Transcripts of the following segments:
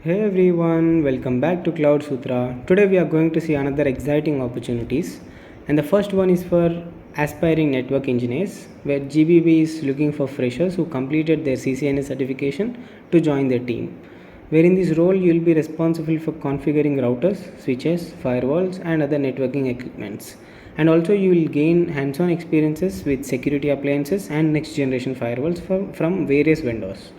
Hey everyone, welcome back to CloudSutra. Today we are going to see another exciting opportunities, and the first one is for aspiring network engineers, where GBB is looking for freshers who completed their CCNA certification to join their team. Where in this role you will be responsible for configuring routers, switches, firewalls, and other networking equipments. And also you will gain hands-on experiences with security appliances and next-generation firewalls from various vendors,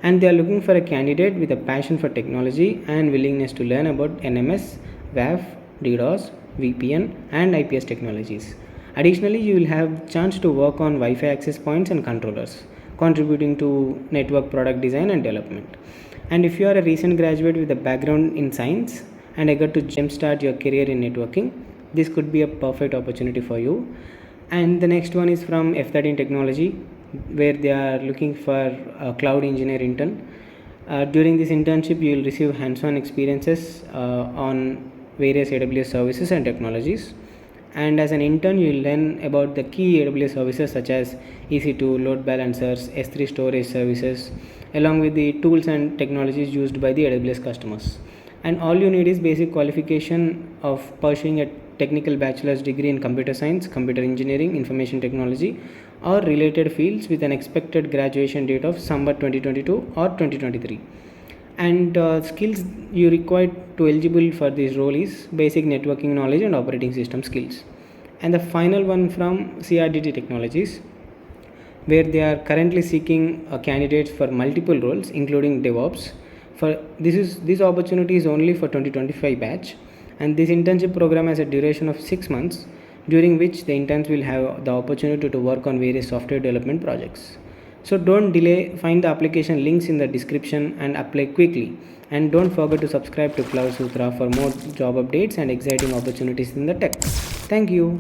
and they are looking for a candidate with a passion for technology and willingness to learn about NMS, WAF, DDoS, VPN, and IPS technologies. Additionally, you will have chance to work on Wi-Fi access points and controllers, contributing to network product design and development. And if you are a recent graduate with a background in science and eager to jumpstart your career in networking, this could be a perfect opportunity for you. And the next one is from F13 Technology, where they are looking for a cloud engineer intern. During this internship, you will receive hands-on experiences on various AWS services and technologies. And as an intern, you will learn about the key AWS services such as EC2, load balancers, S3 storage services, along with the tools and technologies used by the AWS customers. And all you need is basic qualification of pursuing a technical bachelor's degree in computer science, computer engineering, information technology, or related fields with an expected graduation date of summer 2022 or 2023. And skills you require to eligible for this role is basic networking knowledge and operating system skills. And the final one from CRDT Technologies, where they are currently seeking candidates for multiple roles including DevOps. For this opportunity is only for 2025 batch, and this internship program has a duration of 6 months, during which the interns will have the opportunity to work on various software development projects. So don't delay, find the application links in the description and apply quickly. And don't forget to subscribe to CloudSutra for more job updates and exciting opportunities in the tech. Thank you.